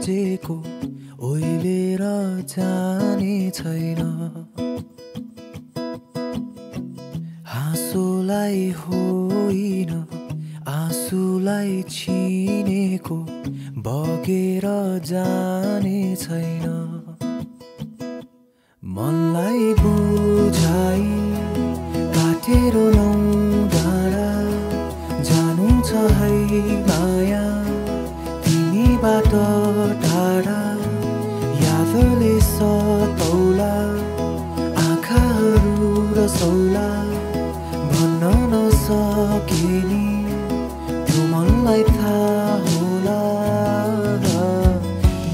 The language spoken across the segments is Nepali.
खोजेको ओइलेर जाने छैन। हाँसोलाई होइन आँसुलाई छिनेको बगेर जाने छैन। मनलाई बुझाइ काटेर नौ डाँडा जानु छ है माया तिमीबाट टाढा। यादले सतौला आँखाहरू रसौला भन्न नसके नि त्यो मनलाई थाहा होला।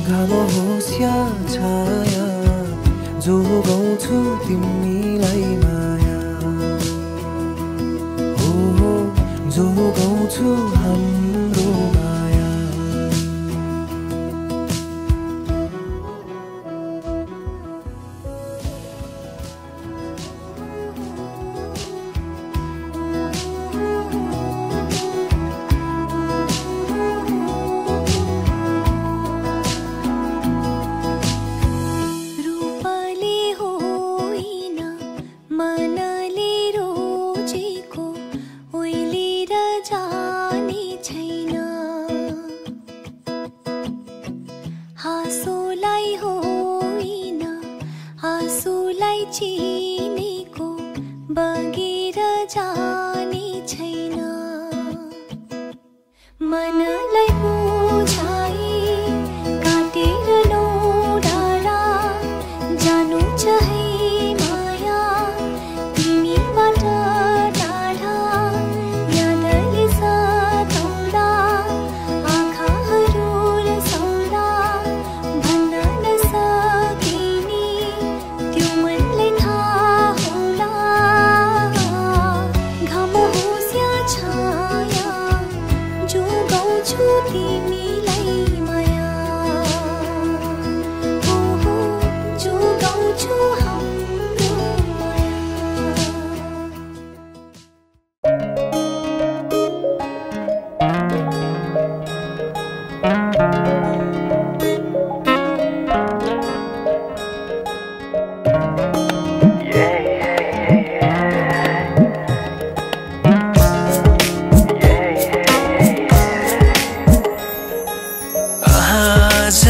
घाम होस् या छाया जोगाउँछु तिमीलाई माया। हो जोगाउँछु हाम्रो माया। हाँसोलाई होइन आँसुलाई चिनेको बगेर जाने छैन। मनलाई बुझाइ काटेर नौ डाँडा जानु छ है माया तिमीबाट टाढा। यादले सताउँदा आँखाहरू रसौला भन्न नसके नि त्यो मनलाई थाहा होला। घाम होस् या छाया जोगाउँछु तिमीलाई माया। हो जोगाउँछु हाम्रो माया। आज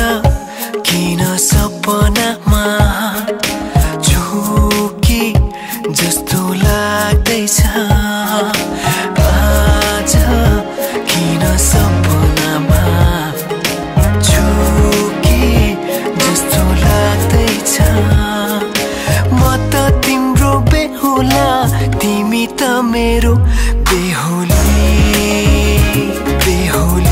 किन सपनामा झुकी जस्तो लाग्दैछ। आज किन सपनामा झुकी जस्तो लाग्दैछ। म त तिम्रो बेहुला तिमी त मेरो बेहुली। बेहुली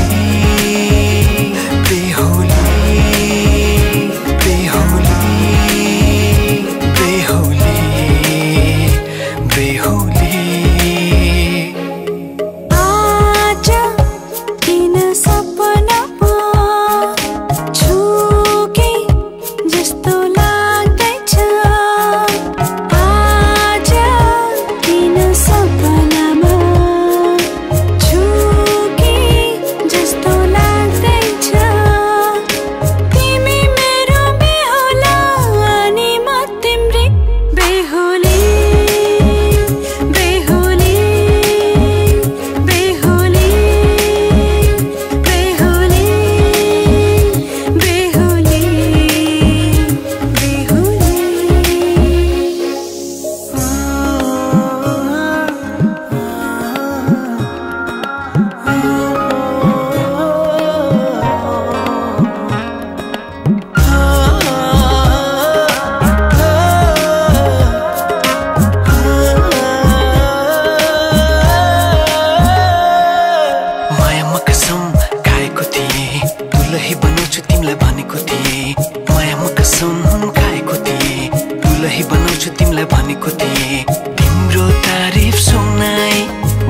तिम्रो तारिफ सुनाई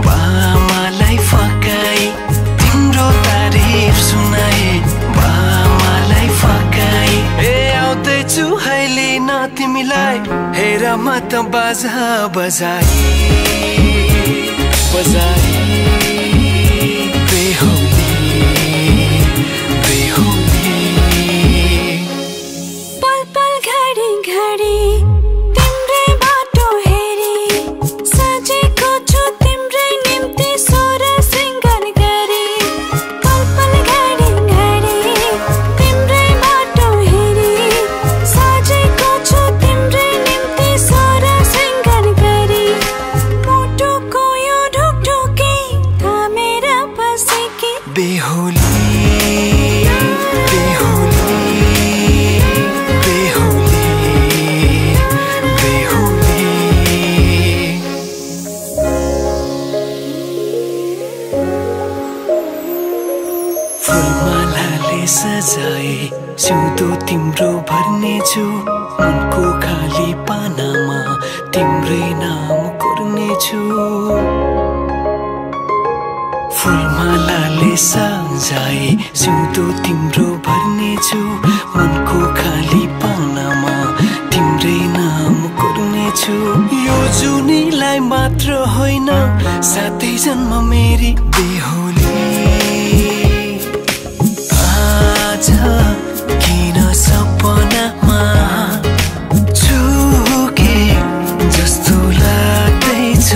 बामालाई फकाई। तिम्रो तारिफ सुनाई बामालाई फकाई। ए आउँदैछु है लिन तिमीलाई हेर म त बाजा बजाई बजाई। बेहुली बेहुली सम्झाए सिउँदो तिम्रो भर्नेछु मनको खाली पानामा तिम्रै नाम कोर्नेछु फुलमालाले सम्झाए सिउँदो तिम्रो भर्नेछु मनको खाली पानामा तिम्रै नाम कोर्नेछु यो जुनीलाई मात्र होइन साथै जन्म मेरी बेहोली आज किन सपनामा छुके जस्तो लाग्दैछ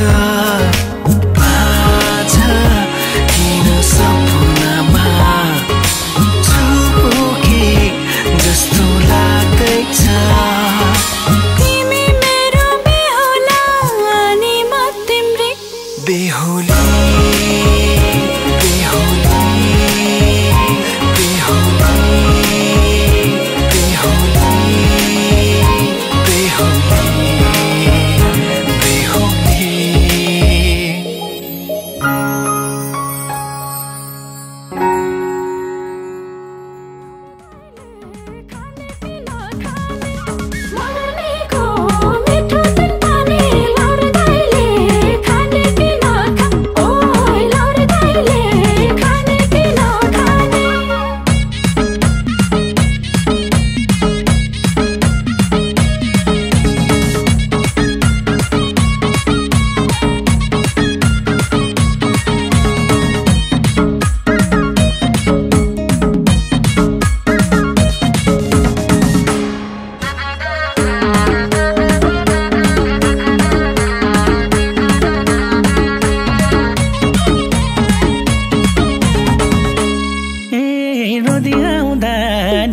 आज किन सपनामा छुके जस्तो लाग्दैछ तिमी मेरो बेहुला अनि म तिम्रै बेहुली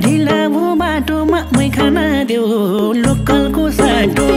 ढिला भो बाटोमा मै खाना देऊ लोकलको साटो